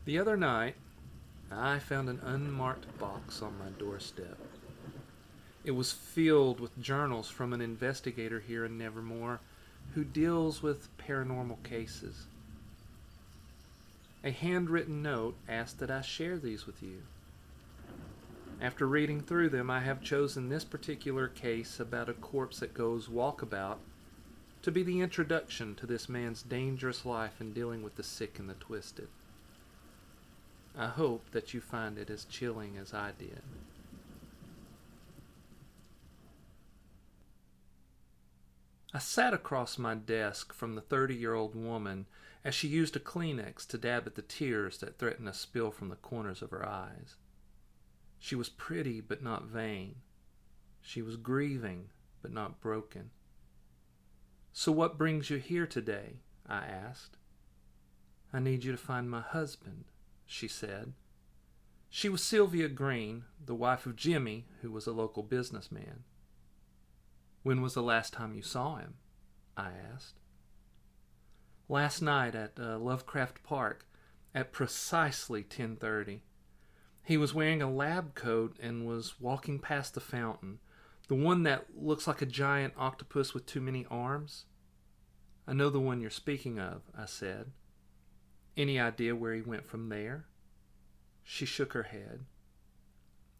The other night, I found an unmarked box on my doorstep. It was filled with journals from an investigator here in Nevermore who deals with paranormal cases. A handwritten note asked that I share these with you. After reading through them, I have chosen this particular case about a corpse that goes walkabout to be the introduction to this man's dangerous life in dealing with the sick and the twisted. I hope that you find it as chilling as I did. I sat across my desk from the 30-year-old woman as she used a Kleenex to dab at the tears that threatened to spill from the corners of her eyes. She was pretty but not vain. She was grieving but not broken. "So what brings you here today?" I asked. "I need you to find my husband," she said. She was Sylvia Green, the wife of Jimmy, who was a local businessman. "When was the last time you saw him?" I asked. "Last night at Lovecraft Park at precisely 10:30. He was wearing a lab coat and was walking past the fountain, the one that looks like a giant octopus with too many arms." "I know the one you're speaking of," I said. "Any idea where he went from there?" She shook her head.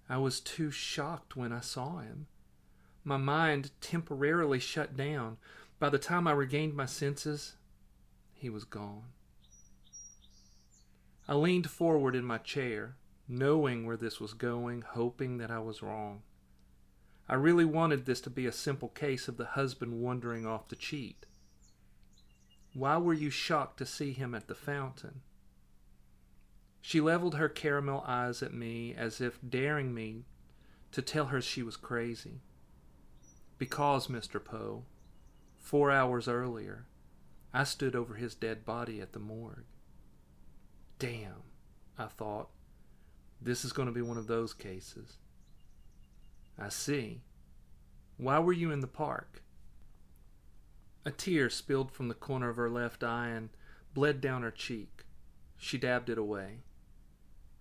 "I was too shocked when I saw him. My mind temporarily shut down. By the time I regained my senses, he was gone." I leaned forward in my chair, knowing where this was going, hoping that I was wrong. I really wanted this to be a simple case of the husband wandering off to cheat. "Why were you shocked to see him at the fountain?" She leveled her caramel eyes at me as if daring me to tell her she was crazy. "Because, Mr. Poe, 4 hours earlier, I stood over his dead body at the morgue." Damn, I thought. This is going to be one of those cases. "I see. Why were you in the park?" A tear spilled from the corner of her left eye and bled down her cheek. She dabbed it away.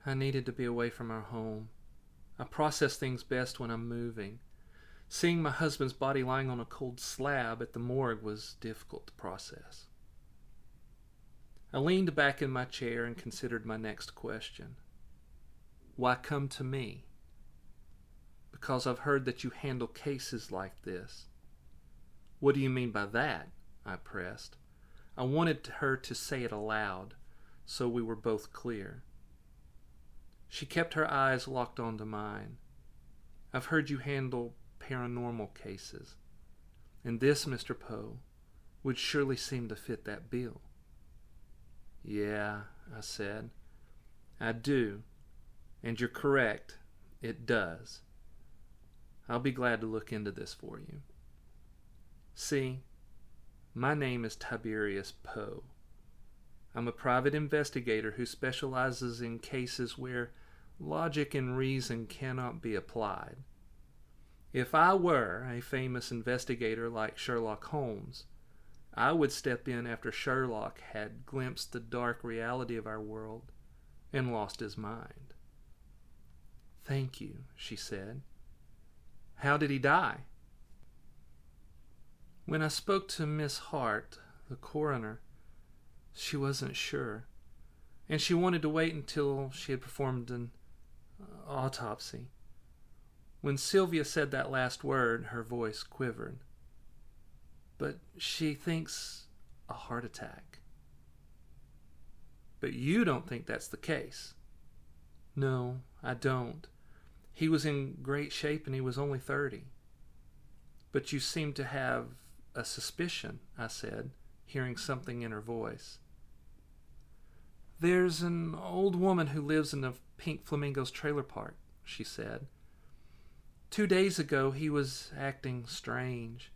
"I needed to be away from our home. I process things best when I'm moving. Seeing my husband's body lying on a cold slab at the morgue was difficult to process." I leaned back in my chair and considered my next question. "Why come to me?" "Because I've heard that you handle cases like this." "What do you mean by that?" I pressed. I wanted her to say it aloud, so we were both clear. She kept her eyes locked onto mine. "I've heard you handle paranormal cases, and this, Mr. Poe, would surely seem to fit that bill." "Yeah," I said, "I do, and you're correct, it does. I'll be glad to look into this for you. See, my name is Tiberius Poe. I'm a private investigator who specializes in cases where logic and reason cannot be applied. If I were a famous investigator like Sherlock Holmes, I would step in after Sherlock had glimpsed the dark reality of our world and lost his mind." "Thank you," she said. "How did he die?" "When I spoke to Miss Hart, the coroner, she wasn't sure, and she wanted to wait until she had performed an autopsy. When Sylvia said that last word, her voice quivered. But she thinks a heart attack." "But you don't think that's the case?" "No, I don't. He was in great shape and he was only 30. "But you seem to have a suspicion," I said, hearing something in her voice. "There's an old woman who lives in the Pink Flamingos trailer park," she said. "2 days ago he was acting strange.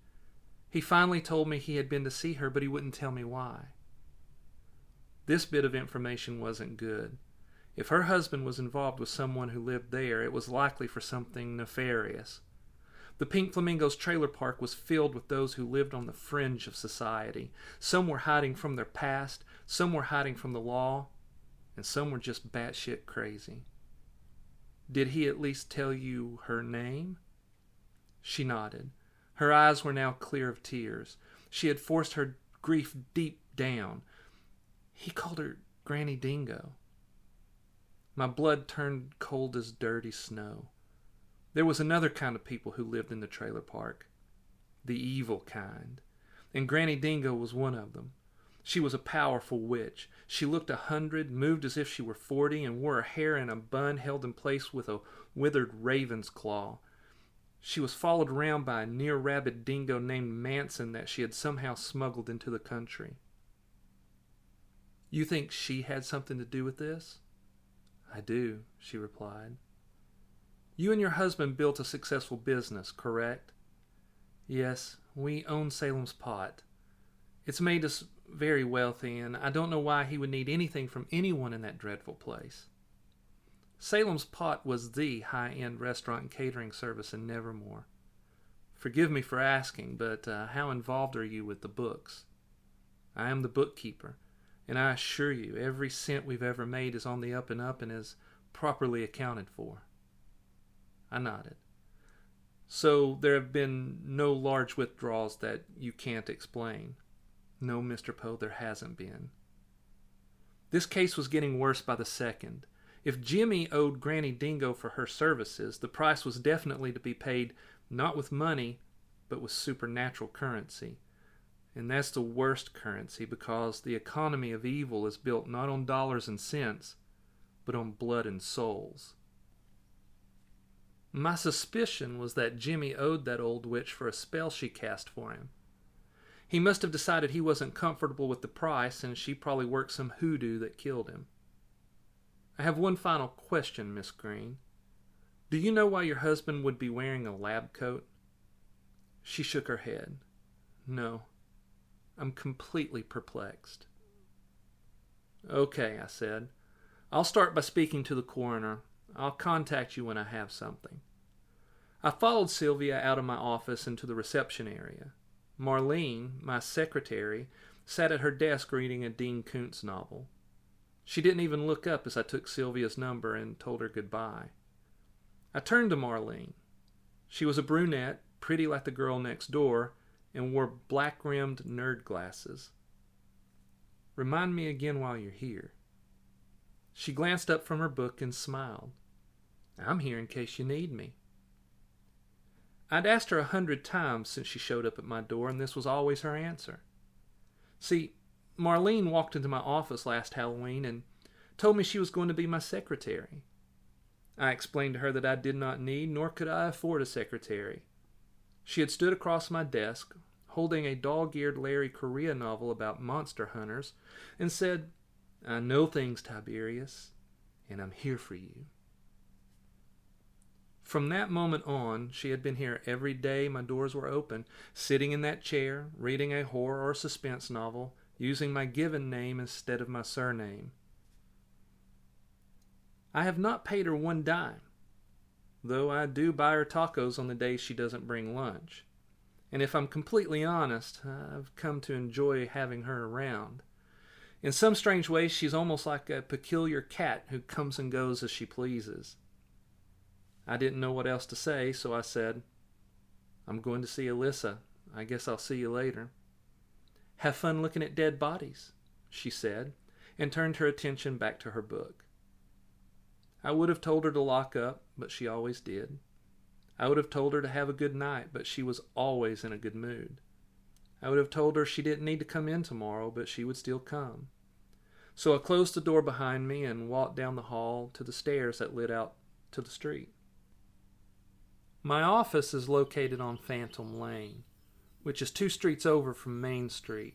He finally told me he had been to see her, but he wouldn't tell me why." This bit of information wasn't good. If her husband was involved with someone who lived there, it was likely for something nefarious. The Pink Flamingos trailer park was filled with those who lived on the fringe of society. Some were hiding from their past, some were hiding from the law, and some were just batshit crazy. Did he at least tell you her name? She nodded. Her eyes were now clear of tears. She had forced her grief deep down. He called her Granny Dingo. My blood turned cold as dirty snow. There was another kind of people who lived in the trailer park. The evil kind. And Granny Dingo was one of them. She was a powerful witch. She looked 100, moved as if she were 40, and wore her hair in a bun held in place with a withered raven's claw. She was followed around by a near-rabid dingo named Manson that she had somehow smuggled into the country. You think she had something to do with this? I do, she replied. You and your husband built a successful business, correct? Yes, we own Salem's Pot. It's made us very wealthy, and I don't know why he would need anything from anyone in that dreadful place. Salem's Pot was the high-end restaurant and catering service in Nevermore. Forgive me for asking, but how involved are you with the books? I am the bookkeeper, and I assure you every cent we've ever made is on the up and up and is properly accounted for. I nodded. So there have been no large withdrawals that you can't explain? No, Mr. Poe, there hasn't been. This case was getting worse by the second. If Jimmy owed Granny Dingo for her services, the price was definitely to be paid not with money, but with supernatural currency. And that's the worst currency because the economy of evil is built not on dollars and cents, but on blood and souls. My suspicion was that Jimmy owed that old witch for a spell she cast for him. He must have decided he wasn't comfortable with the price, and she probably worked some hoodoo that killed him. I have one final question, Miss Green. Do you know why your husband would be wearing a lab coat? She shook her head. No, I'm completely perplexed. Okay, I said. I'll start by speaking to the coroner. I'll contact you when I have something. I followed Sylvia out of my office into the reception area. Marlene, my secretary, sat at her desk reading a Dean Koontz novel. She didn't even look up as I took Sylvia's number and told her goodbye. I turned to Marlene. She was a brunette, pretty like the girl next door, and wore black-rimmed nerd glasses. Remind me again while you're here. She glanced up from her book and smiled. I'm here in case you need me. I'd asked her 100 times since she showed up at my door, and this was always her answer. See, Marlene walked into my office last Halloween and told me she was going to be my secretary. I explained to her that I did not need, nor could I afford a secretary. She had stood across my desk, holding a dog-eared Larry Correa novel about monster hunters, and said, I know things, Tiberius, and I'm here for you. From that moment on, she had been here every day my doors were open, sitting in that chair, reading a horror or suspense novel, using my given name instead of my surname. I have not paid her one dime, though I do buy her tacos on the days she doesn't bring lunch. And if I'm completely honest, I've come to enjoy having her around. In some strange way, she's almost like a peculiar cat who comes and goes as she pleases. I didn't know what else to say, so I said, I'm going to see Alyssa. I guess I'll see you later. Have fun looking at dead bodies, she said, and turned her attention back to her book. I would have told her to lock up, but she always did. I would have told her to have a good night, but she was always in a good mood. I would have told her she didn't need to come in tomorrow, but she would still come. So I closed the door behind me and walked down the hall to the stairs that led out to the street. My office is located on Phantom Lane, which is 2 streets over from Main Street.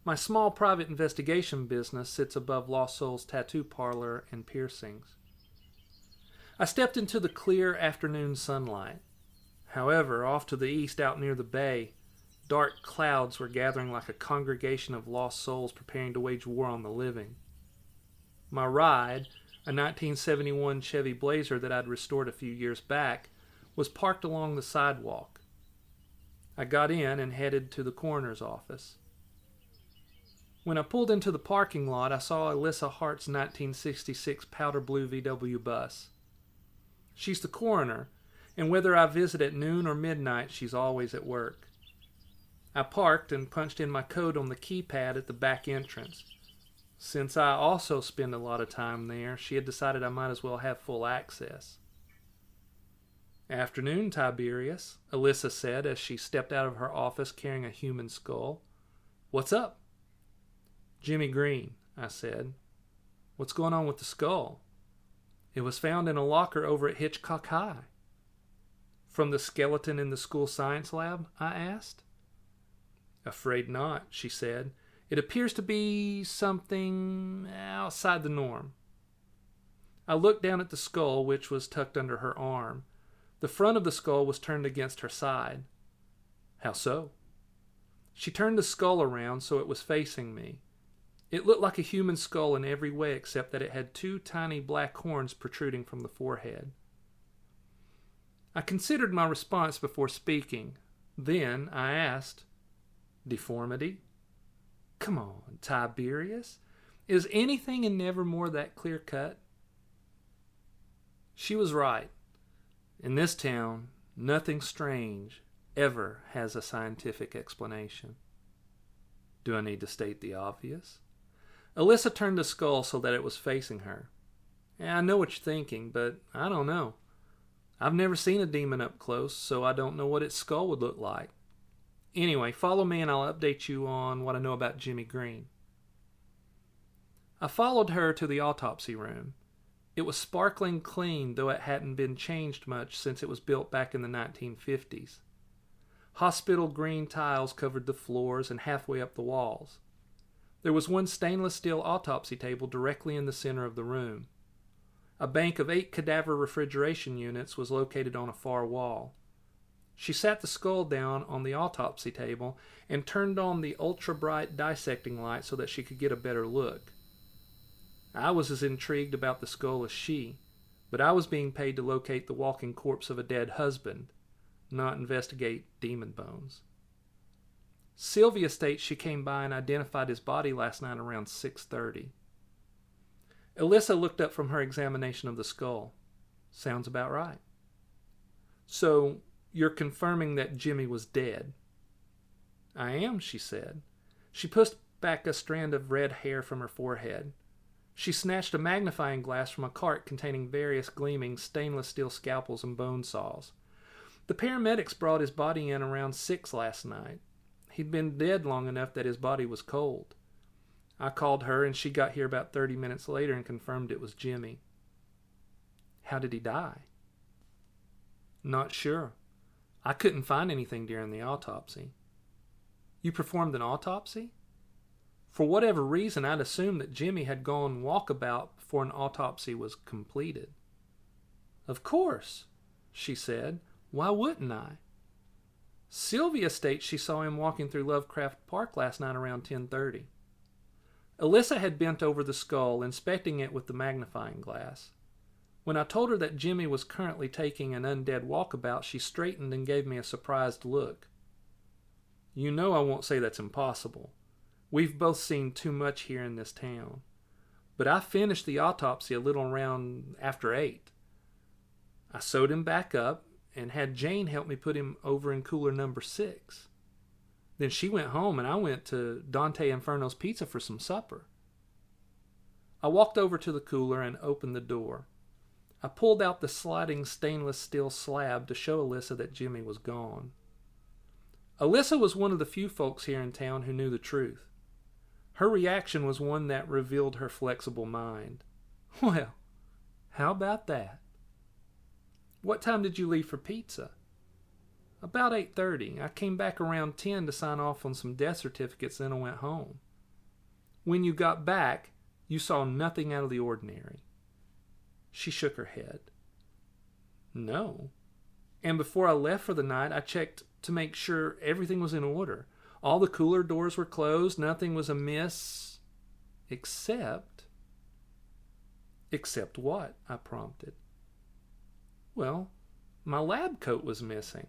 My small private investigation business sits above Lost Souls Tattoo Parlor and Piercings. I stepped into the clear afternoon sunlight. However, off to the east out near the bay, dark clouds were gathering like a congregation of lost souls preparing to wage war on the living. My ride, a 1971 Chevy Blazer that I'd restored a few years back, was parked along the sidewalk. I got in and headed to the coroner's office. When I pulled into the parking lot, I saw Alyssa Hart's 1966 powder blue VW bus. She's the coroner, and whether I visit at noon or midnight, she's always at work. I parked and punched in my code on the keypad at the back entrance. Since I also spend a lot of time there, she had decided I might as well have full access. "Afternoon, Tiberius," Alyssa said as she stepped out of her office carrying a human skull. "What's up?" "Jimmy Green," I said. "What's going on with the skull?" "It was found in a locker over at Hitchcock High." "From the skeleton in the school science lab?" I asked. "Afraid not," she said. "It appears to be something outside the norm." I looked down at the skull, which was tucked under her arm. The front of the skull was turned against her side. "How so?" She turned the skull around so it was facing me. It looked like a human skull in every way except that it had two tiny black horns protruding from the forehead. I considered my response before speaking. Then I asked, "Deformity?" "Come on, Tiberius. Is anything in Nevermore that clear-cut?" She was right. In this town, nothing strange ever has a scientific explanation. Do I need to state the obvious? Alyssa turned the skull so that it was facing her. "I know what you're thinking, but I don't know. I've never seen a demon up close, so I don't know what its skull would look like. Anyway, follow me and I'll update you on what I know about Jimmy Green." I followed her to the autopsy room. It was sparkling clean, though it hadn't been changed much since it was built back in the 1950s. Hospital green tiles covered the floors and halfway up the walls. There was one stainless steel autopsy table directly in the center of the room. A bank of 8 cadaver refrigeration units was located on a far wall. She sat the skull down on the autopsy table and turned on the ultra-bright dissecting light so that she could get a better look. I was as intrigued about the skull as she, but I was being paid to locate the walking corpse of a dead husband, not investigate demon bones. Sylvia states she came by and identified his body last night around 6:30. Alyssa looked up from her examination of the skull. "Sounds about right." "So, you're confirming that Jimmy was dead?" "I am," she said. She pushed back a strand of red hair from her forehead. She snatched a magnifying glass from a cart containing various gleaming stainless steel scalpels and bone saws. "The paramedics brought his body in around 6 last night. He'd been dead long enough that his body was cold. I called her and she got here about 30 minutes later and confirmed it was Jimmy." "How did he die?" "Not sure. I couldn't find anything during the autopsy." "You performed an autopsy?" For whatever reason, I'd assumed that Jimmy had gone walkabout before an autopsy was completed. "Of course," she said. "Why wouldn't I?" Sylvia states she saw him walking through Lovecraft Park last night around 10:30. Alyssa had bent over the skull, inspecting it with the magnifying glass. When I told her that Jimmy was currently taking an undead walkabout, she straightened and gave me a surprised look. "You know I won't say that's impossible. We've both seen too much here in this town. But I finished the autopsy a little around after 8. I sewed him back up and had Jane help me put him over in cooler number 6. Then she went home and I went to Dante Inferno's Pizza for some supper." I walked over to the cooler and opened the door. I pulled out the sliding stainless steel slab to show Alyssa that Jimmy was gone. Alyssa was one of the few folks here in town who knew the truth. Her reaction was one that revealed her flexible mind. "Well, how about that?" "What time did you leave for pizza?" "About 8:30. I came back around 10 to sign off on some death certificates, then I went home." "When you got back, you saw nothing out of the ordinary?" She shook her head. "No. And before I left for the night, I checked to make sure everything was in order. All the cooler doors were closed, nothing was amiss, except..." "Except what?" I prompted. "Well, my lab coat was missing.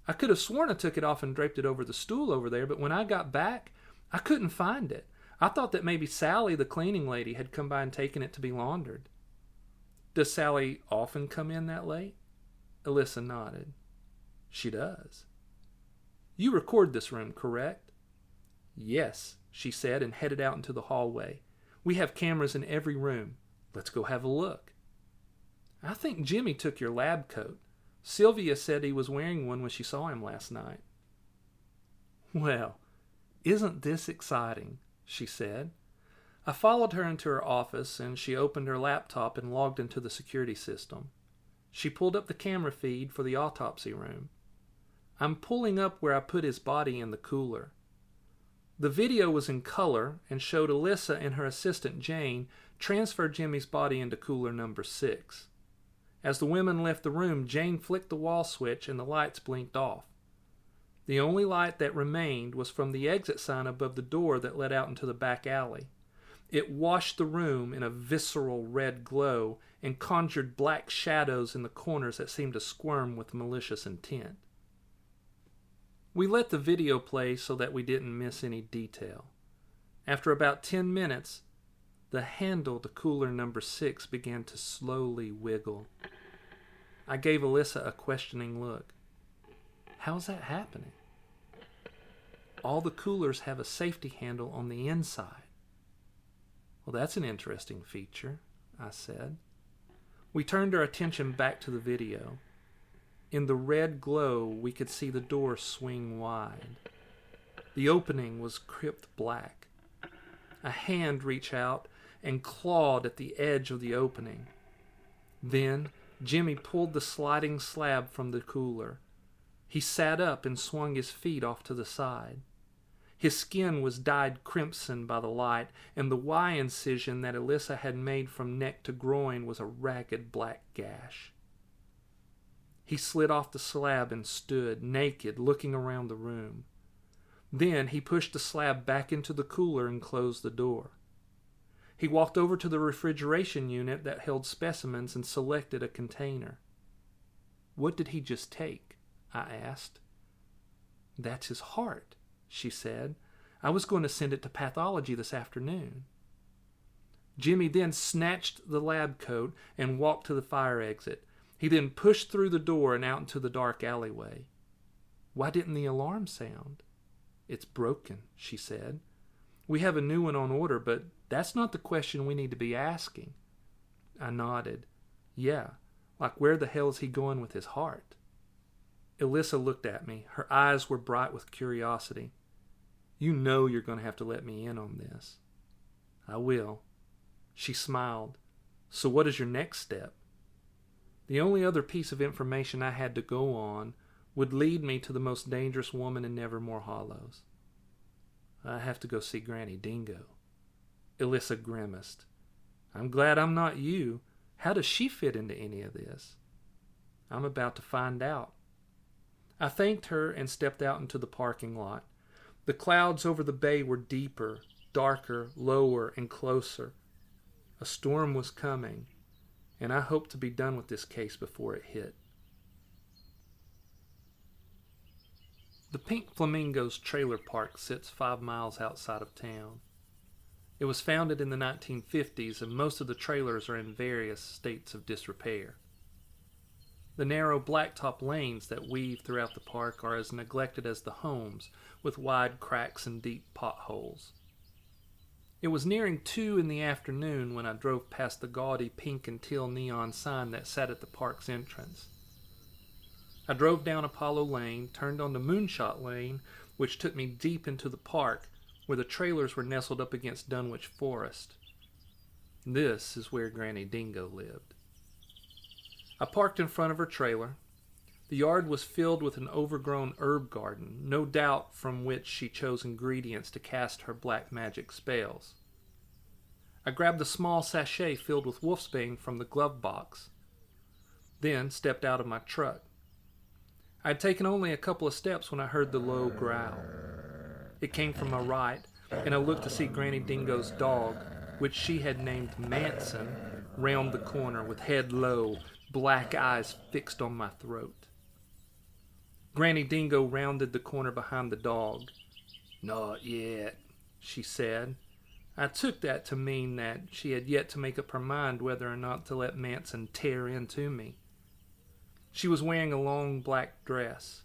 I could have sworn I took it off and draped it over the stool over there, but when I got back, I couldn't find it. I thought that maybe Sally, the cleaning lady, had come by and taken it to be laundered. Does Sally often come in that late? Alyssa nodded. She does. You record this room, correct? Yes, she said, and headed out into the hallway. We have cameras in every room. Let's go have a look. I think Jimmy took your lab coat. Sylvia said he was wearing one when she saw him last night. Well, isn't this exciting? She said. I followed her into her office, and she opened her laptop and logged into the security system. She pulled up the camera feed for the autopsy room. I'm pulling up where I put his body in the cooler. The video was in color and showed Alyssa and her assistant Jane transfer Jimmy's body into cooler number 6. As the women left the room, Jane flicked the wall switch and the lights blinked off. The only light that remained was from the exit sign above the door that led out into the back alley. It washed the room in a visceral red glow and conjured black shadows in the corners that seemed to squirm with malicious intent. We let the video play so that we didn't miss any detail. After about 10 minutes, the handle to cooler number 6 began to slowly wiggle. I gave Alyssa a questioning look. How's that happening? All the coolers have a safety handle on the inside. Well, that's an interesting feature, I said. We turned our attention back to the video. In the red glow, we could see the door swing wide. The opening was crypt black. A hand reached out and clawed at the edge of the opening. Then, Jimmy pulled the sliding slab from the cooler. He sat up and swung his feet off to the side. His skin was dyed crimson by the light, and the Y incision that Alyssa had made from neck to groin was a ragged black gash. He slid off the slab and stood, naked, looking around the room. Then he pushed the slab back into the cooler and closed the door. He walked over to the refrigeration unit that held specimens and selected a container. What did he just take? I asked. That's his heart, she said. I was going to send it to pathology this afternoon. Jimmy then snatched the lab coat and walked to the fire exit. He then pushed through the door and out into the dark alleyway. Why didn't the alarm sound? It's broken, she said. We have a new one on order, but that's not the question we need to be asking. I nodded. Yeah, like where the hell is he going with his heart? Alyssa looked at me. Her eyes were bright with curiosity. You know you're going to have to let me in on this. I will. She smiled. So what is your next step? The only other piece of information I had to go on would lead me to the most dangerous woman in Nevermore Hollows. I have to go see Granny Dingo. Alyssa grimaced. I'm glad I'm not you. How does she fit into any of this? I'm about to find out. I thanked her and stepped out into the parking lot. The clouds over the bay were deeper, darker, lower, and closer. A storm was coming, and I hoped to be done with this case before it hit. The Pink Flamingos trailer park sits 5 miles outside of town. It was founded in the 1950s, and most of the trailers are in various states of disrepair. The narrow blacktop lanes that weave throughout the park are as neglected as the homes, with wide cracks and deep potholes. It was nearing 2 in the afternoon when I drove past the gaudy pink and teal neon sign that sat at the park's entrance. I drove down Apollo Lane, turned onto Moonshot Lane, which took me deep into the park, where the trailers were nestled up against Dunwich Forest. This is where Granny Dingo lived. I parked in front of her trailer. The yard was filled with an overgrown herb garden, no doubt from which she chose ingredients to cast her black magic spells. I grabbed the small sachet filled with wolfsbane from the glove box, then stepped out of my truck. I had taken only a couple of steps when I heard the low growl. It came from my right, and I looked to see Granny Dingo's dog, which she had named Manson, round the corner with head low, black eyes fixed on my throat. Granny Dingo rounded the corner behind the dog. Not yet, she said. I took that to mean that she had yet to make up her mind whether or not to let Manson tear into me. She was wearing a long black dress.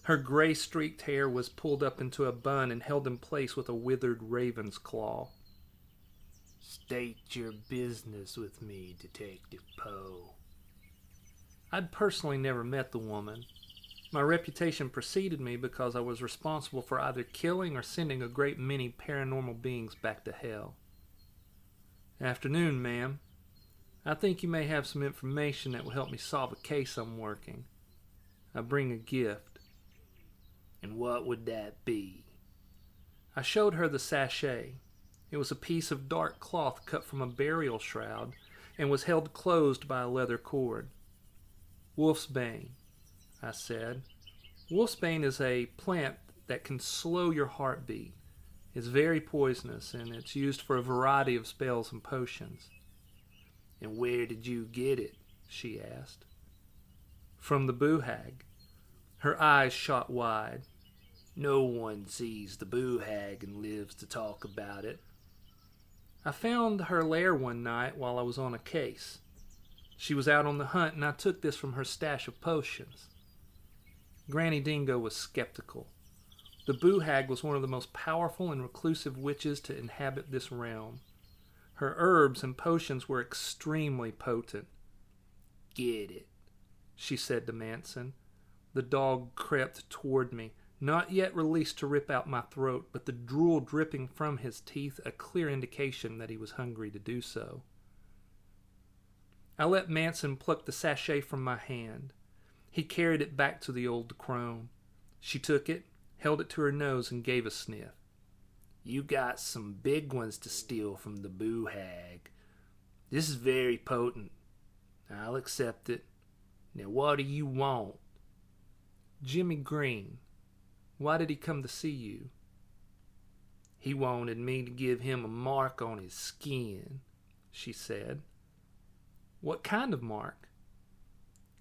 Her gray-streaked hair was pulled up into a bun and held in place with a withered raven's claw. "State your business with me, Detective Poe." I'd personally never met the woman. My reputation preceded me because I was responsible for either killing or sending a great many paranormal beings back to hell. "Afternoon, ma'am. I think you may have some information that will help me solve a case I'm working. I bring a gift." "And what would that be?" I showed her the sachet. It was a piece of dark cloth cut from a burial shroud and was held closed by a leather cord. "Wolfsbane," I said. "Wolfsbane is a plant that can slow your heartbeat. It's very poisonous, and it's used for a variety of spells and potions." "And where did you get it?" she asked. "From the boo hag." Her eyes shot wide. "No one sees the boo hag and lives to talk about it." "I found her lair one night while I was on a case. She was out on the hunt, and I took this from her stash of potions." Granny Dingo was skeptical. The boo hag was one of the most powerful and reclusive witches to inhabit this realm. Her herbs and potions were extremely potent. "Get it," she said to Manson. The dog crept toward me, not yet released to rip out my throat, but the drool dripping from his teeth a clear indication that he was hungry to do so. I let Manson pluck the sachet from my hand. He carried it back to the old crone. She took it, held it to her nose, and gave a sniff. "You got some big ones to steal from the boo hag. This is very potent. I'll accept it. Now what do you want?" "Jimmy Green. Why did he come to see you?" "He wanted me to give him a mark on his skin," she said. "What kind of mark?"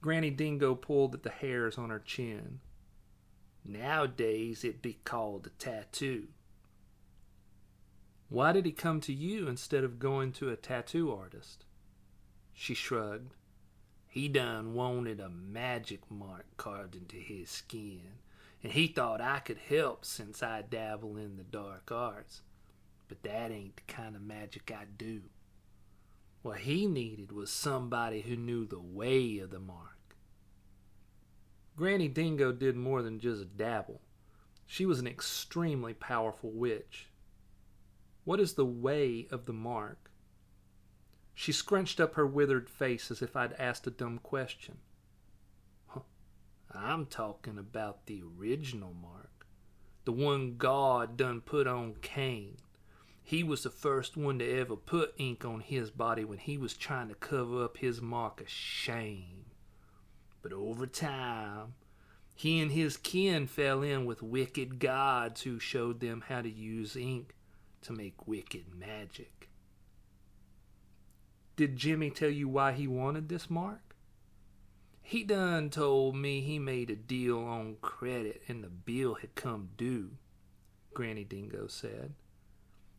Granny Dingo pulled at the hairs on her chin. "Nowadays it'd be called a tattoo." "Why did he come to you instead of going to a tattoo artist?" She shrugged. "He done wanted a magic mark carved into his skin, and he thought I could help since I dabble in the dark arts. But that ain't the kind of magic I do. What he needed was somebody who knew the way of the mark." Granny Dingo did more than just dabble. She was an extremely powerful witch. "What is the way of the mark?" She scrunched up her withered face as if I'd asked a dumb question. "I'm talking about the original mark. The one God done put on Cain. He was the first one to ever put ink on his body when he was trying to cover up his mark of shame. But over time, he and his kin fell in with wicked gods who showed them how to use ink to make wicked magic." "Did Jimmy tell you why he wanted this mark?" "He done told me he made a deal on credit and the bill had come due," Granny Dingo said.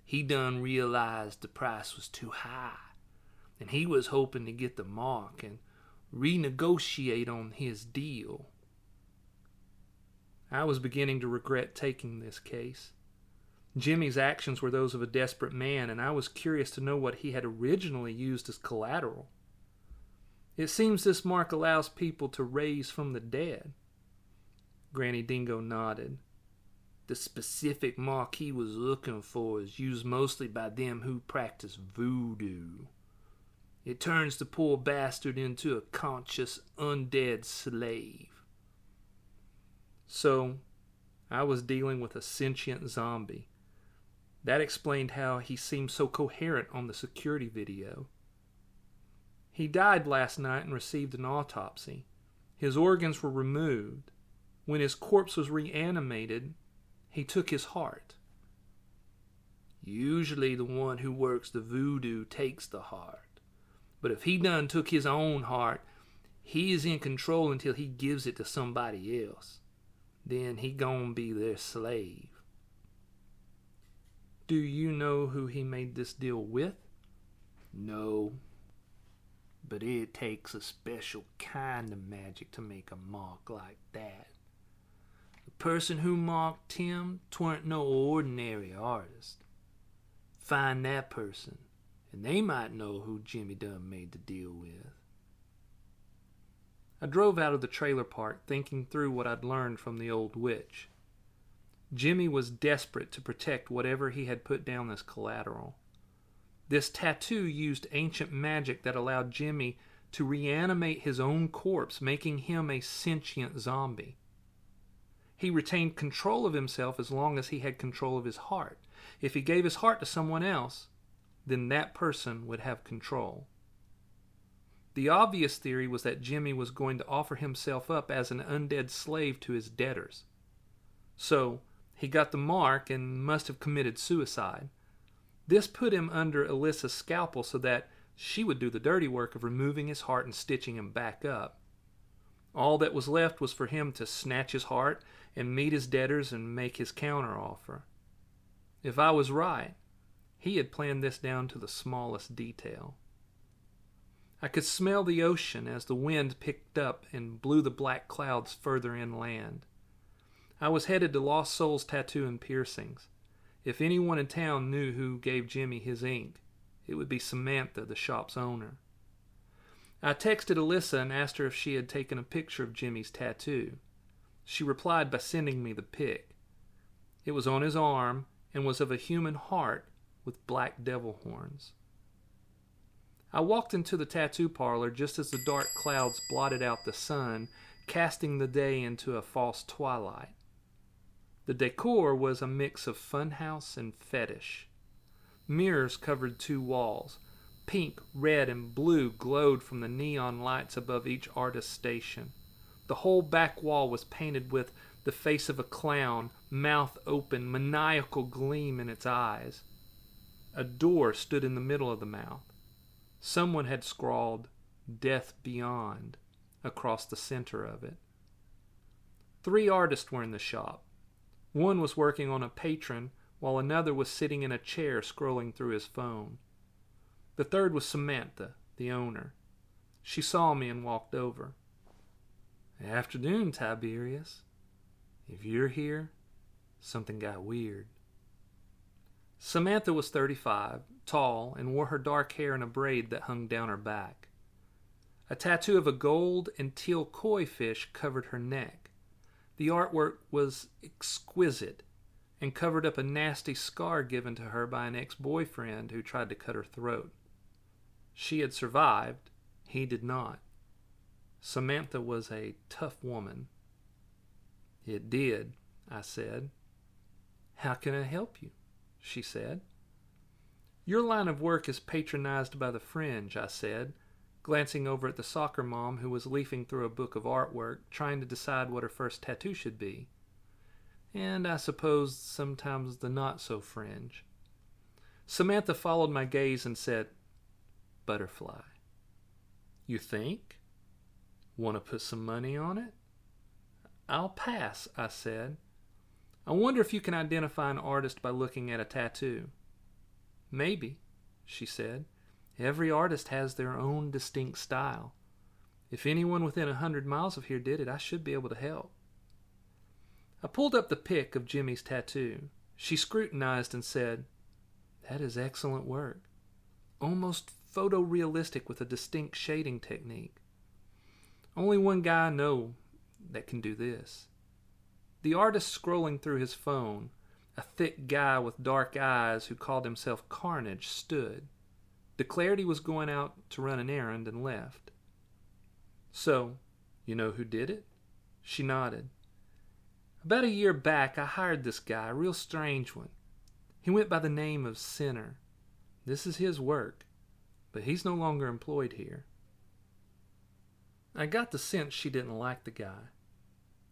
"He done realized the price was too high, and he was hoping to get the mark and renegotiate on his deal." I was beginning to regret taking this case. Jimmy's actions were those of a desperate man, and I was curious to know what he had originally used as collateral. "It seems this mark allows people to raise from the dead." Granny Dingo nodded. "The specific mark he was looking for is used mostly by them who practice voodoo. It turns the poor bastard into a conscious undead slave." So, I was dealing with a sentient zombie. That explained how he seemed so coherent on the security video. "He died last night and received an autopsy. His organs were removed. When his corpse was reanimated, he took his heart." "Usually the one who works the voodoo takes the heart. But if he done took his own heart, he is in control until he gives it to somebody else. Then he gon' be their slave." Do you know who he made this deal with? No. But it takes a special kind of magic to make a mark like that. The person who marked him tweren't no ordinary artist. Find that person, and they might know who Jimmy done made the deal with. I drove out of the trailer park thinking through what I'd learned from the old witch. Jimmy was desperate to protect whatever he had put down as collateral. This tattoo used ancient magic that allowed Jimmy to reanimate his own corpse, making him a sentient zombie. He retained control of himself as long as he had control of his heart. If he gave his heart to someone else, then that person would have control. The obvious theory was that Jimmy was going to offer himself up as an undead slave to his debtors. So, he got the mark and must have committed suicide. This put him under Alyssa's scalpel so that she would do the dirty work of removing his heart and stitching him back up. All that was left was for him to snatch his heart and meet his debtors and make his counteroffer. If I was right, he had planned this down to the smallest detail. I could smell the ocean as the wind picked up and blew the black clouds further inland. I was headed to Lost Souls Tattoo and Piercings. If anyone in town knew who gave Jimmy his ink, it would be Samantha, the shop's owner. I texted Alyssa and asked her if she had taken a picture of Jimmy's tattoo. She replied by sending me the pic. It was on his arm and was of a human heart with black devil horns. I walked into the tattoo parlor just as the dark clouds blotted out the sun, casting the day into a false twilight. The decor was a mix of funhouse and fetish. Mirrors covered 2 walls. Pink, red, and blue glowed from the neon lights above each artist's station. The whole back wall was painted with the face of a clown, mouth open, maniacal gleam in its eyes. A door stood in the middle of the mouth. Someone had scrawled, "Death Beyond," across the center of it. 3 artists were in the shop. One was working on a patron, while another was sitting in a chair scrolling through his phone. The third was Samantha, the owner. She saw me and walked over. "Afternoon, Tiberius. If you're here, something got weird." Samantha was 35, tall, and wore her dark hair in a braid that hung down her back. A tattoo of a gold and teal koi fish covered her neck. The artwork was exquisite and covered up a nasty scar given to her by an ex-boyfriend who tried to cut her throat. She had survived. He did not. Samantha was a tough woman. "It did," I said. "How can I help you?" she said. "Your line of work is patronized by the fringe," I said, glancing over at the soccer mom who was leafing through a book of artwork, trying to decide what her first tattoo should be. And I suppose sometimes the not-so-fringe. Samantha followed my gaze and said, "Butterfly." "You think? Want to put some money on it?" "I'll pass," I said. "I wonder if you can identify an artist by looking at a tattoo." "Maybe," she said. "Every artist has their own distinct style. If anyone within 100 miles of here did it, I should be able to help." I pulled up the pic of Jimmy's tattoo. She scrutinized and said, "That is excellent work. Almost photorealistic with a distinct shading technique. Only one guy I know that can do this." The artist scrolling through his phone, a thick guy with dark eyes who called himself Carnage, stood, declared he was going out to run an errand, and left. "So, you know who did it?" She nodded. "About a year back, I hired this guy, a real strange one. He went by the name of Sinner. This is his work, but he's no longer employed here." I got the sense she didn't like the guy.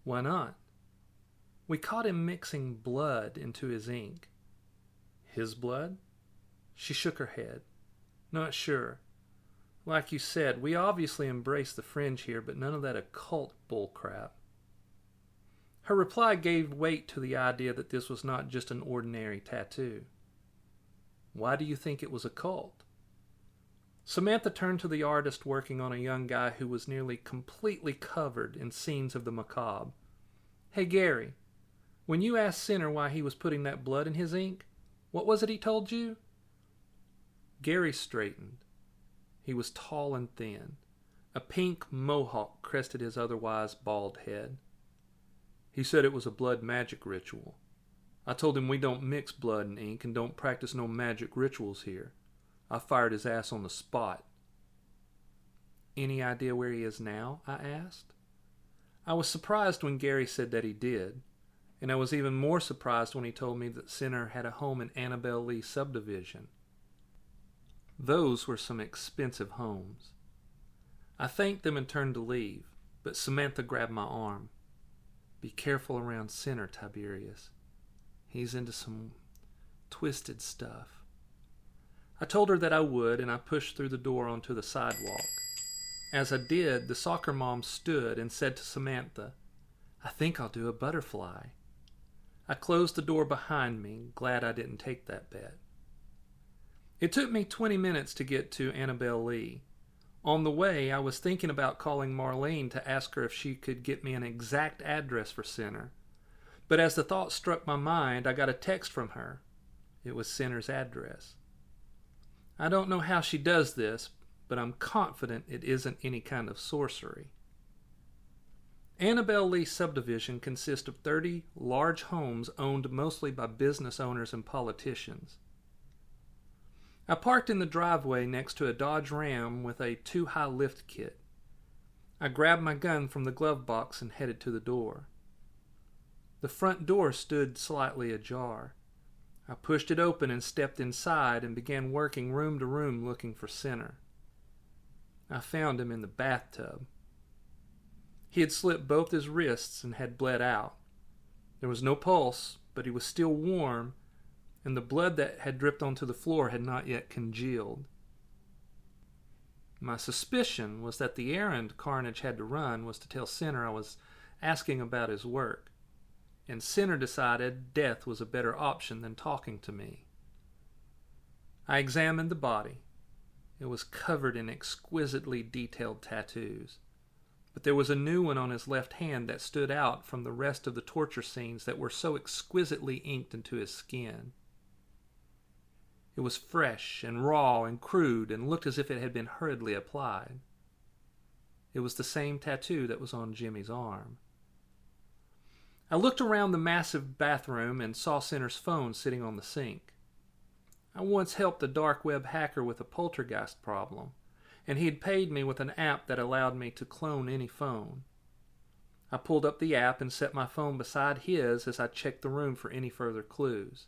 "Why not?" "We caught him mixing blood into his ink." "His blood?" She shook her head. "Not sure. Like you said, we obviously embrace the fringe here, but none of that occult bullcrap." Her reply gave weight to the idea that this was not just an ordinary tattoo. Why do you think it was a cult? Samantha turned to the artist working on a young guy who was nearly completely covered in scenes of the macabre. Hey, Gary, when you asked Sinner why he was putting that blood in his ink, what was it he told you? Gary straightened. He was tall and thin. A pink mohawk crested his otherwise bald head. He said it was a blood magic ritual. I told him we don't mix blood and ink and don't practice no magic rituals here. I fired his ass on the spot. Any idea where he is now? I asked. I was surprised when Gary said that he did, and I was even more surprised when he told me that Sinner had a home in Annabelle Lee subdivision. Those were some expensive homes. I thanked them and turned to leave, but Samantha grabbed my arm. Be careful around Sinner, Tiberius. He's into some twisted stuff. I told her that I would, and I pushed through the door onto the sidewalk. As I did, the soccer mom stood and said to Samantha, I think I'll do a butterfly. I closed the door behind me, glad I didn't take that bet. It took me 20 minutes to get to Annabelle Lee. On the way, I was thinking about calling Marlene to ask her if she could get me an exact address for Sinner. But as the thought struck my mind, I got a text from her. It was Sinner's address. I don't know how she does this, but I'm confident it isn't any kind of sorcery. Annabelle Lee subdivision consists of 30 large homes owned mostly by business owners and politicians. I parked in the driveway next to a Dodge Ram with a too-high lift kit. I grabbed my gun from the glove box and headed to the door. The front door stood slightly ajar. I pushed it open and stepped inside and began working room to room looking for Sinner. I found him in the bathtub. He had slit both his wrists and had bled out. There was no pulse, but he was still warm, and the blood that had dripped onto the floor had not yet congealed. My suspicion was that the errand Carnage had to run was to tell Sinner I was asking about his work, and Sinner decided death was a better option than talking to me. I examined the body. It was covered in exquisitely detailed tattoos, but there was a new one on his left hand that stood out from the rest of the torture scenes that were so exquisitely inked into his skin. It was fresh and raw and crude and looked as if it had been hurriedly applied. It was the same tattoo that was on Jimmy's arm. I looked around the massive bathroom and saw Sinner's phone sitting on the sink. I once helped a dark web hacker with a poltergeist problem, and he had paid me with an app that allowed me to clone any phone. I pulled up the app and set my phone beside his as I checked the room for any further clues.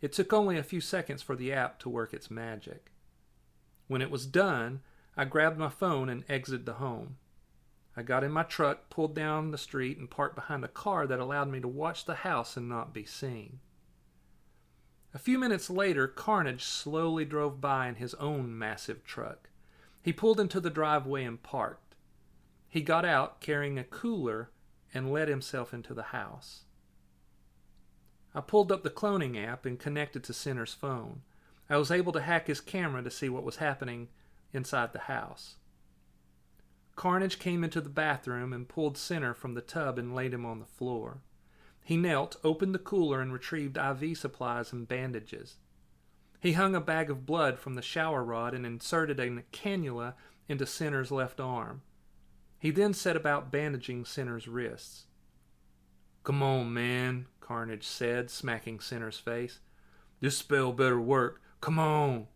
It took only a few seconds for the app to work its magic. When it was done, I grabbed my phone and exited the home. I got in my truck, pulled down the street, and parked behind a car that allowed me to watch the house and not be seen. A few minutes later, Carnage slowly drove by in his own massive truck. He pulled into the driveway and parked. He got out carrying a cooler and let himself into the house. I pulled up the cloning app and connected to Sinner's phone. I was able to hack his camera to see what was happening inside the house. Carnage came into the bathroom and pulled Sinner from the tub and laid him on the floor. He knelt, opened the cooler, and retrieved IV supplies and bandages. He hung a bag of blood from the shower rod and inserted a cannula into Sinner's left arm. He then set about bandaging Sinner's wrists. "Come on, man," Carnage said, smacking Sinner's face. "This spell better work. Come on."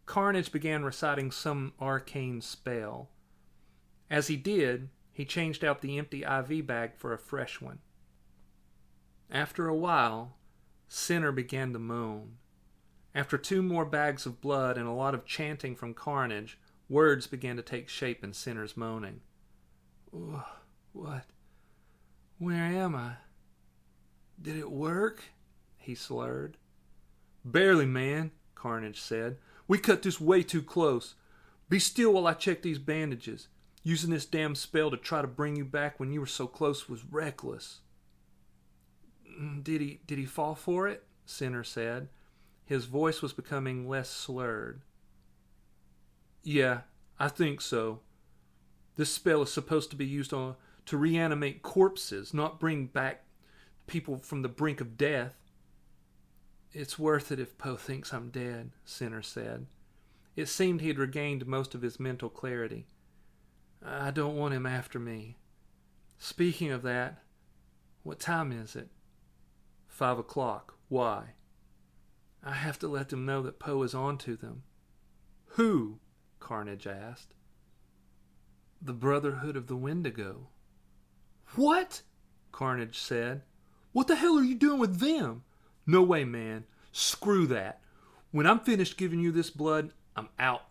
Carnage began reciting some arcane spell. As he did, he changed out the empty IV bag for a fresh one. After a while, Sinner began to moan. After 2 more bags of blood and a lot of chanting from Carnage, words began to take shape in Sinner's moaning. "What? Where am I? Did it work?" he slurred. "Barely, man," Carnage said. "We cut this way too close. Be still while I check these bandages. Using this damn spell to try to bring you back when you were so close was reckless." Did he fall for it?" Sinner said. His voice was becoming less slurred. Yeah, I think so. This spell is supposed to be used to reanimate corpses, not bring back people from the brink of death. It's worth it if Poe thinks I'm dead, Sinner said. It seemed he had regained most of his mental clarity. I don't want him after me. Speaking of that, what time is it? 5 o'clock. Why? I have to let them know that Poe is on to them. Who? Carnage asked. The Brotherhood of the Wendigo. What? Carnage said. What the hell are you doing with them? No way, man. Screw that. When I'm finished giving you this blood, I'm out.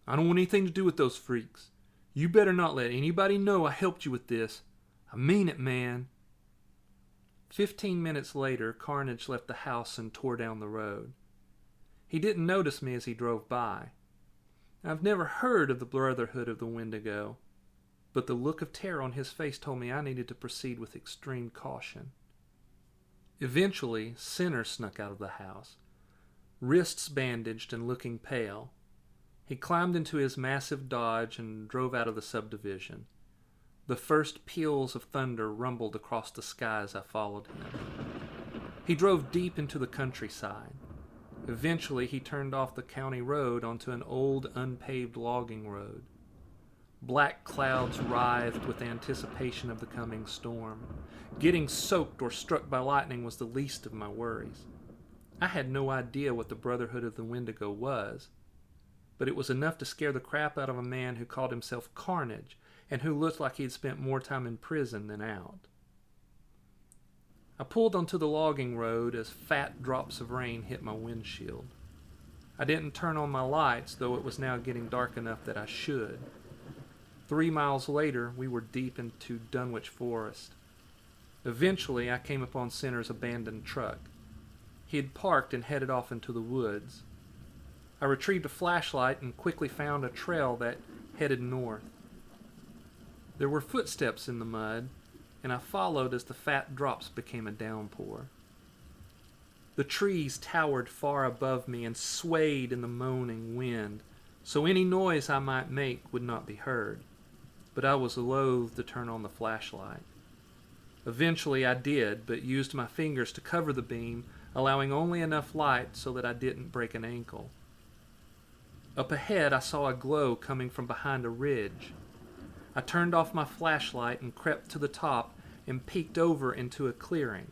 I don't want anything to do with those freaks. You better not let anybody know I helped you with this. I mean it, man. 15 minutes later, Carnage left the house and tore down the road. He didn't notice me as he drove by. I've never heard of the Brotherhood of the Wendigo, but the look of terror on his face told me I needed to proceed with extreme caution. Eventually, Sinner snuck out of the house, wrists bandaged and looking pale. He climbed into his massive Dodge and drove out of the subdivision. The first peals of thunder rumbled across the sky as I followed him. He drove deep into the countryside. Eventually, he turned off the county road onto an old, unpaved logging road. Black clouds writhed with anticipation of the coming storm. Getting soaked or struck by lightning was the least of my worries. I had no idea what the Brotherhood of the Wendigo was, but it was enough to scare the crap out of a man who called himself Carnage and who looked like he had spent more time in prison than out. I pulled onto the logging road as fat drops of rain hit my windshield. I didn't turn on my lights, though it was now getting dark enough that I should. 3 miles later, we were deep into Dunwich Forest. Eventually, I came upon Sinner's abandoned truck. He had parked and headed off into the woods. I retrieved a flashlight and quickly found a trail that headed north. There were footsteps in the mud, and I followed as the fat drops became a downpour. The trees towered far above me and swayed in the moaning wind, so any noise I might make would not be heard, but I was loath to turn on the flashlight. Eventually I did, but used my fingers to cover the beam, allowing only enough light so that I didn't break an ankle. Up ahead I saw a glow coming from behind a ridge. I turned off my flashlight and crept to the top and peeked over into a clearing.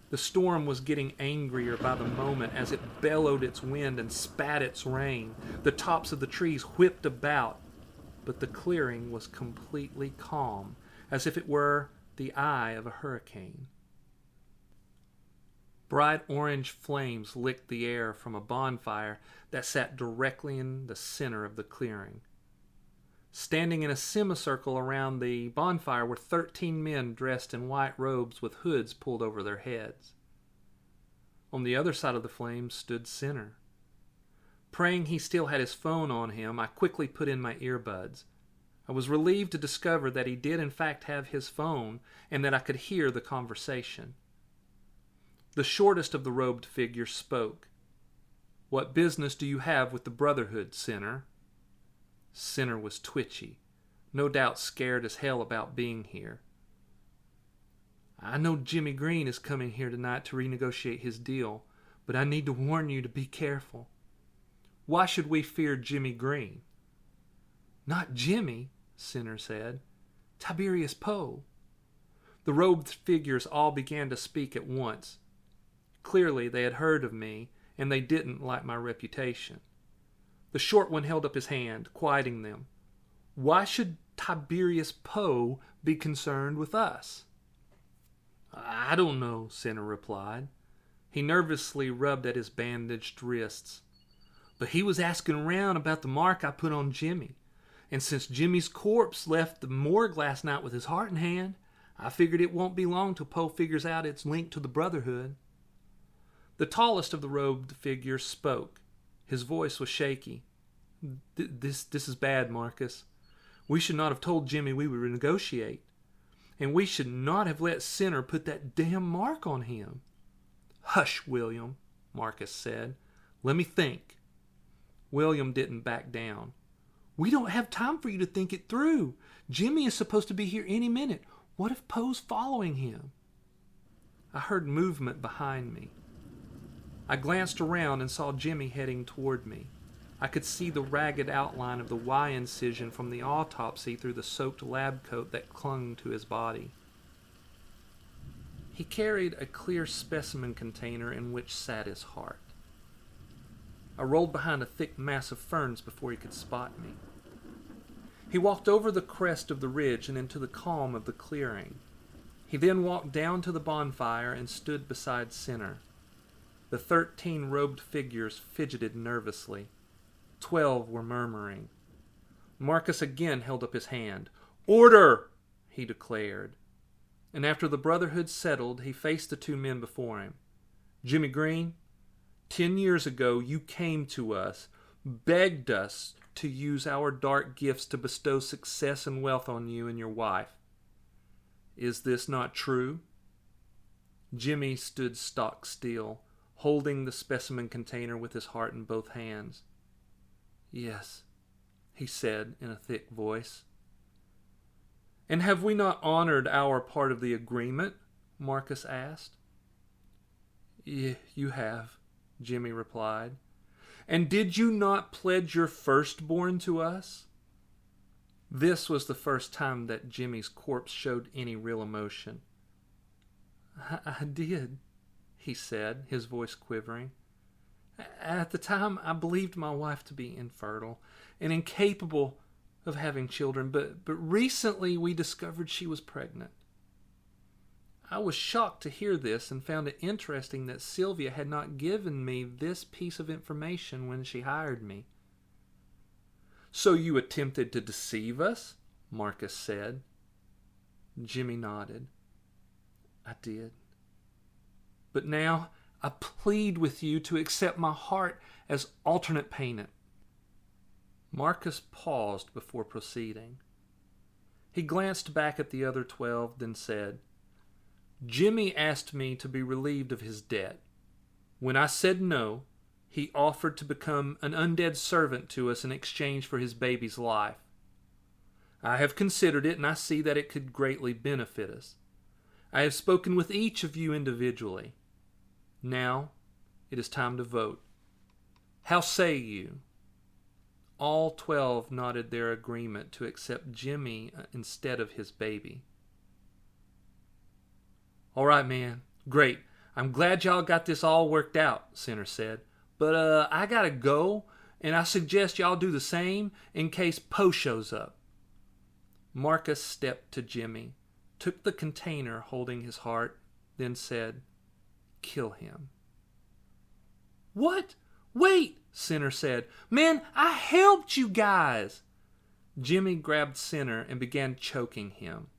The storm was getting angrier by the moment as it bellowed its wind and spat its rain. The tops of the trees whipped about, but the clearing was completely calm, as if it were the eye of a hurricane. Bright orange flames licked the air from a bonfire that sat directly in the center of the clearing. Standing in a semicircle around the bonfire were 13 men dressed in white robes with hoods pulled over their heads. On the other side of the flames stood Sinner. Praying he still had his phone on him, I quickly put in my earbuds. I was relieved to discover that he did in fact have his phone and that I could hear the conversation. The shortest of the robed figures spoke. "What business do you have with the Brotherhood, Sinner?" Sinner was twitchy, no doubt scared as hell about being here. "I know Jimmy Green is coming here tonight to renegotiate his deal, but I need to warn you to be careful." "Why should we fear Jimmy Green?" "Not Jimmy," Sinner said. "Tiberius Poe." The robed figures all began to speak at once. Clearly they had heard of me, and they didn't like my reputation. The short one held up his hand, quieting them. "Why should Tiberius Poe be concerned with us?" "I don't know," Sinner replied. He nervously rubbed at his bandaged wrists. "But he was asking around about the mark I put on Jimmy. And since Jimmy's corpse left the morgue last night with his heart in hand, I figured it won't be long till Poe figures out its link to the Brotherhood." The tallest of the robed figures spoke. His voice was shaky. This is bad, Marcus. We should not have told Jimmy we would renegotiate. And we should not have let Sinner put that damn mark on him." "Hush, William," Marcus said. "Let me think." William didn't back down. "We don't have time for you to think it through. Jimmy is supposed to be here any minute. What if Poe's following him?" I heard movement behind me. I glanced around and saw Jimmy heading toward me. I could see the ragged outline of the Y incision from the autopsy through the soaked lab coat that clung to his body. He carried a clear specimen container in which sat his heart. I rolled behind a thick mass of ferns before he could spot me. He walked over the crest of the ridge and into the calm of the clearing. He then walked down to the bonfire and stood beside Center. The 13 robed figures fidgeted nervously. 12 were murmuring. Marcus again held up his hand. "Order!" he declared. And after the Brotherhood settled, he faced the 2 men before him. "Jimmy Green, 10 years ago you came to us, begged us to use our dark gifts to bestow success and wealth on you and your wife. Is this not true?" Jimmy stood stock still, holding the specimen container with his heart in both hands. "Yes," he said in a thick voice. "And have we not honored our part of the agreement?" Marcus asked. You have," Jimmy replied. "And did you not pledge your firstborn to us?" This was the first time that Jimmy's corpse showed any real emotion. I did," he said, his voice quivering. "At the time, I believed my wife to be infertile and incapable of having children, but recently we discovered she was pregnant. I was shocked to hear this and found it interesting that Sylvia had not given me this piece of information when she hired me." "So you attempted to deceive us?" Marcus said. Jimmy nodded. "I did. But now I plead with you to accept my heart as alternate payment." Marcus paused before proceeding. He glanced back at the other 12, then said, "Jimmy asked me to be relieved of his debt. When I said no, he offered to become an undead servant to us in exchange for his baby's life. I have considered it, and I see that it could greatly benefit us. I have spoken with each of you individually. Now it is time to vote. How say you?" All 12 nodded their agreement to accept Jimmy instead of his baby. "All right, man. Great. I'm glad y'all got this all worked out," Center said. "But I gotta go, and I suggest y'all do the same in case Poe shows up." Marcus stepped to Jimmy, took the container holding his heart, then said, "Kill him." "What? Wait!" Center said. "Man, I helped you guys!" Jimmy grabbed Center and began choking him.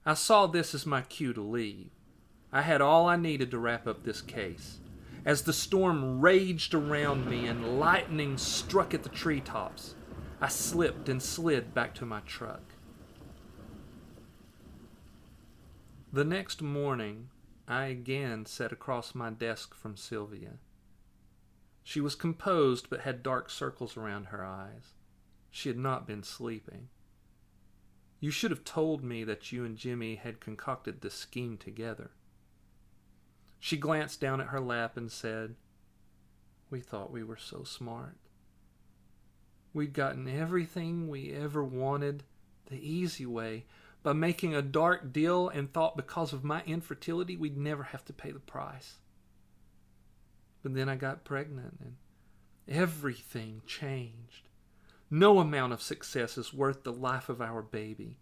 I saw this as my cue to leave. I had all I needed to wrap up this case. As the storm raged around me and lightning struck at the treetops, I slipped and slid back to my truck. The next morning, I again sat across my desk from Sylvia. She was composed but had dark circles around her eyes. She had not been sleeping. "You should have told me that you and Jimmy had concocted this scheme together." She glanced down at her lap and said, "We thought we were so smart. We'd gotten everything we ever wanted the easy way by making a dark deal and thought because of my infertility we'd never have to pay the price. But then I got pregnant and everything changed. No amount of success is worth the life of our baby.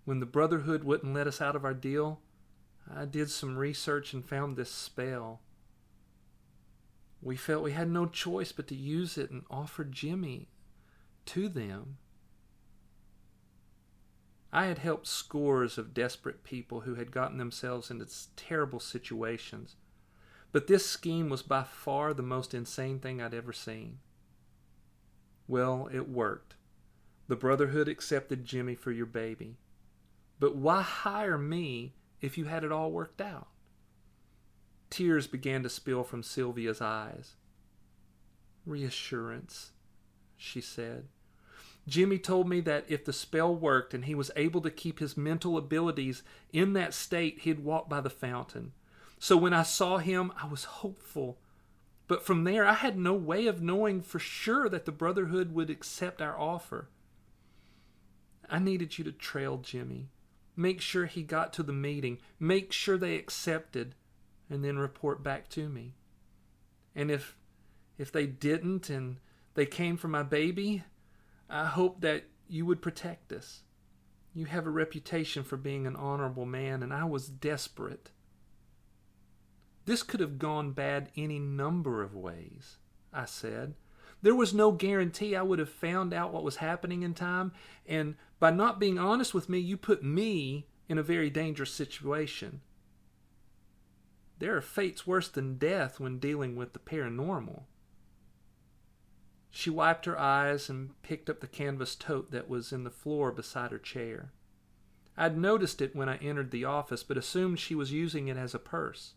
When the Brotherhood wouldn't let us out of our deal, I did some research and found this spell. We felt we had no choice but to use it and offer Jimmy to them. I had helped scores of desperate people who had gotten themselves into terrible situations. But this scheme was by far the most insane thing I'd ever seen. Well, it worked. The Brotherhood accepted Jimmy for your baby. But why hire me if you had it all worked out? Tears began to spill from Sylvia's eyes. "Reassurance," she said. "Jimmy told me that if the spell worked and he was able to keep his mental abilities in that state, he'd walk by the fountain. So when I saw him, I was hopeful. But from there, I had no way of knowing for sure that the Brotherhood would accept our offer. I needed you to trail Jimmy, make sure he got to the meeting, make sure they accepted, and then report back to me. And if they didn't and they came for my baby, I hoped that you would protect us. You have a reputation for being an honorable man, and I was desperate." "This could have gone bad any number of ways," I said. "There was no guarantee I would have found out what was happening in time, and by not being honest with me, you put me in a very dangerous situation. There are fates worse than death when dealing with the paranormal." She wiped her eyes and picked up the canvas tote that was in the floor beside her chair. I'd noticed it when I entered the office, but assumed she was using it as a purse.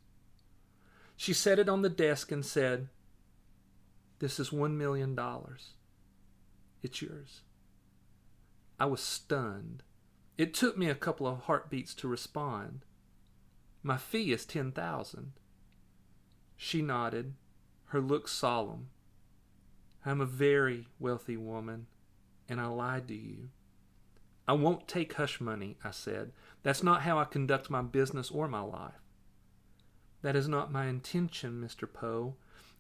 She set it on the desk and said, "This is $1 million. It's yours." I was stunned. It took me a couple of heartbeats to respond. "My fee is $10,000. She nodded, her look solemn. "I'm a very wealthy woman, and I lied to you." "I won't take hush money," I said. "That's not how I conduct my business or my life." "That is not my intention, Mr. Poe.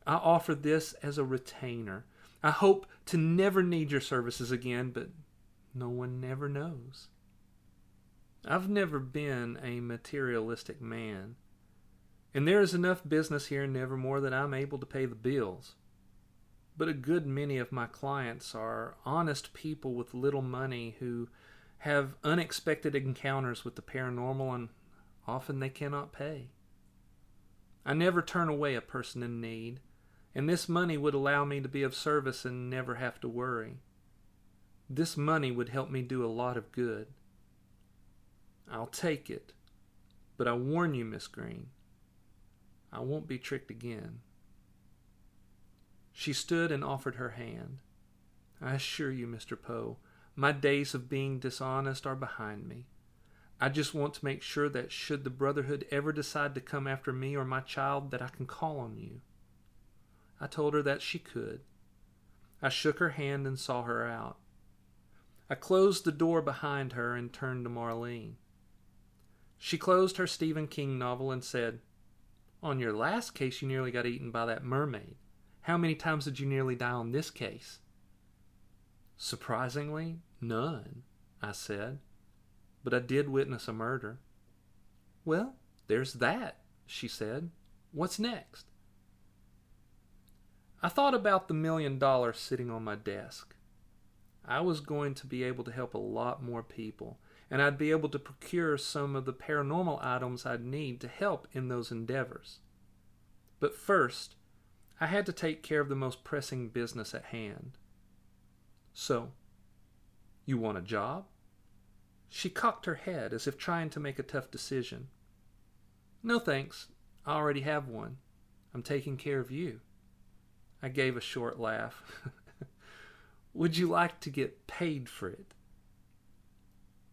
I offer this as a retainer. I hope to never need your services again, but no one never knows. I've never been a materialistic man, and there is enough business here in Nevermore that I'm able to pay the bills. But a good many of my clients are honest people with little money who have unexpected encounters with the paranormal, and often they cannot pay. I never turn away a person in need, and this money would allow me to be of service and never have to worry. This money would help me do a lot of good. I'll take it, but I warn you, Miss Green, I won't be tricked again." She stood and offered her hand. "I assure you, Mr. Poe, my days of being dishonest are behind me. I just want to make sure that should the Brotherhood ever decide to come after me or my child, that I can call on you." I told her that she could. I shook her hand and saw her out. I closed the door behind her and turned to Marlene. She closed her Stephen King novel and said, "On your last case, you nearly got eaten by that mermaid. How many times did you nearly die on this case?" "Surprisingly, none," I said. "But I did witness a murder." "Well, there's that," she said. "What's next?" I thought about the $1 million sitting on my desk. I was going to be able to help a lot more people, and I'd be able to procure some of the paranormal items I'd need to help in those endeavors. But first, I had to take care of the most pressing business at hand. "So, you want a job?" She cocked her head as if trying to make a tough decision. "No thanks, I already have one. I'm taking care of you." I gave a short laugh. "Would you like to get paid for it?"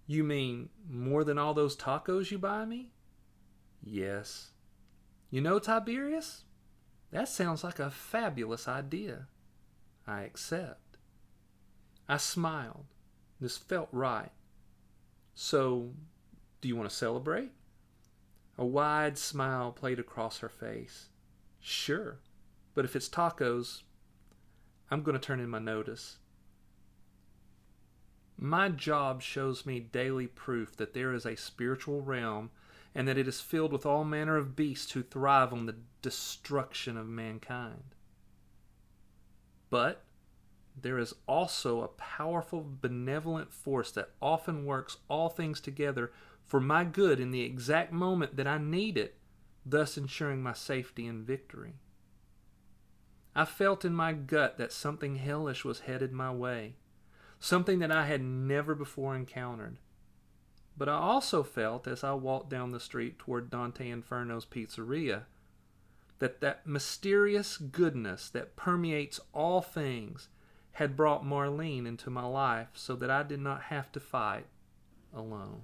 "You mean more than all those tacos you buy me?" "Yes." "You know, Tiberius, that sounds like a fabulous idea. I accept." I smiled. This felt right. "So, do you want to celebrate?" A wide smile played across her face. "Sure, but if it's tacos, I'm going to turn in my notice." My job shows me daily proof that there is a spiritual realm and that it is filled with all manner of beasts who thrive on the destruction of mankind. But there is also a powerful, benevolent force that often works all things together for my good in the exact moment that I need it, thus ensuring my safety and victory. I felt in my gut that something hellish was headed my way, something that I had never before encountered. But I also felt, as I walked down the street toward Dante Inferno's pizzeria, that mysterious goodness that permeates all things had brought Marlene into my life so that I did not have to fight alone.